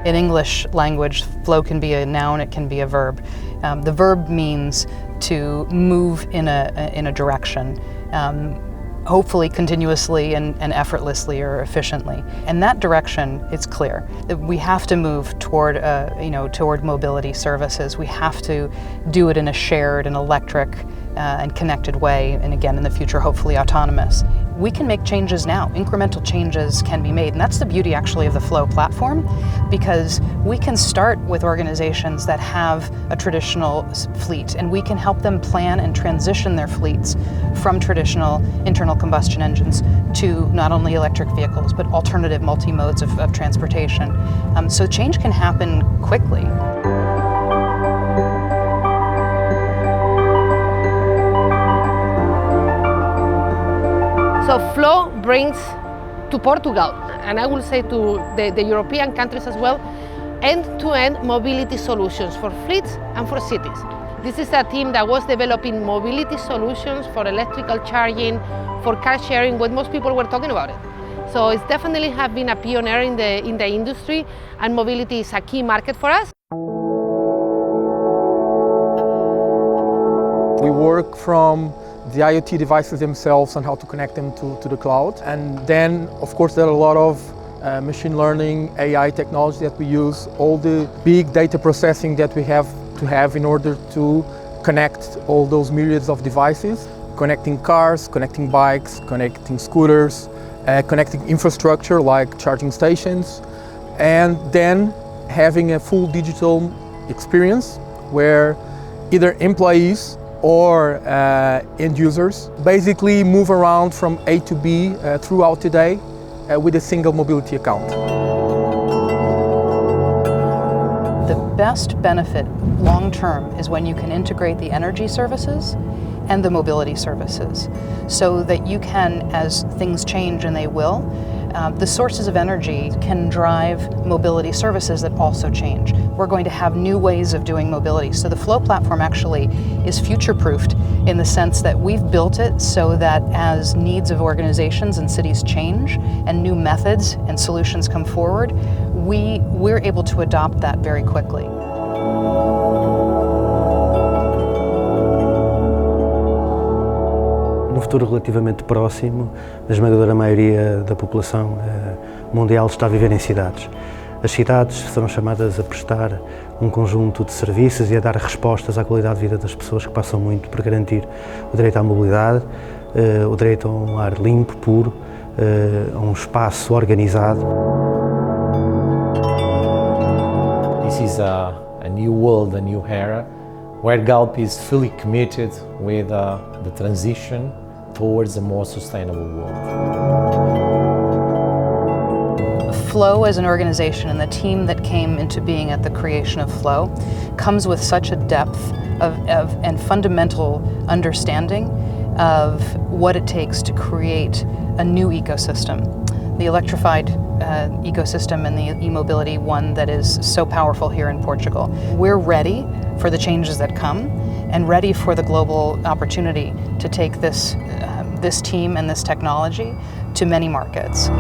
In English language, flow can be a noun, it can be a verb. The verb means to move in a direction, hopefully continuously and effortlessly or efficiently. And that direction is clear. We have to move toward, toward mobility services. We have to do it in a shared and electric and connected way, and again in the future hopefully autonomous. We can make changes now. Incremental changes can be made, and that's the beauty actually of the Flow platform, because we can start with organizations that have a traditional fleet, and we can help them plan and transition their fleets from traditional internal combustion engines to not only electric vehicles, but alternative multi-modes of transportation. So change can happen quickly. So Flow brings to Portugal, and I will say to the European countries as well, end-to-end mobility solutions for fleets and for cities. This is a team that was developing mobility solutions for electrical charging, for car sharing, when most people were talking about it. So it's definitely have been a pioneer in the industry, and mobility is a key market for us. We work from the IoT devices themselves and how to connect them to the cloud. And then, of course, there are a lot of machine learning, AI technology that we use, all the big data processing that we have to have in order to connect all those myriads of devices, connecting cars, connecting bikes, connecting scooters, connecting infrastructure like charging stations, and then having a full digital experience where either employees or end users basically move around from A to B throughout the day with a single mobility account. The best benefit long-term is when you can integrate the energy services and the mobility services, so that you can, as things change, and they will, the sources of energy can drive mobility services that also change. We're going to have new ways of doing mobility. So the Flow platform actually is future-proofed in the sense that we've built it so that as needs of organizations and cities change and new methods and solutions come forward, we're able to adopt that very quickly. No futuro relativamente próximo, a esmagadora maioria da população mundial está a viver em cidades. As cidades serão chamadas a prestar um conjunto de serviços e a dar respostas à qualidade de vida das pessoas, que passam muito por garantir o direito à mobilidade, o direito a um ar limpo, puro, a um espaço organizado. This is a new world, a new era, where Galp is fully committed with the transition towards a more sustainable world. Flow as an organization and the team that came into being at the creation of Flow comes with such a depth and fundamental understanding of what it takes to create a new ecosystem. The electrified ecosystem and the e-mobility one that is so powerful here in Portugal. We're ready for the changes that come and ready for the global opportunity to take this team and this technology to many markets.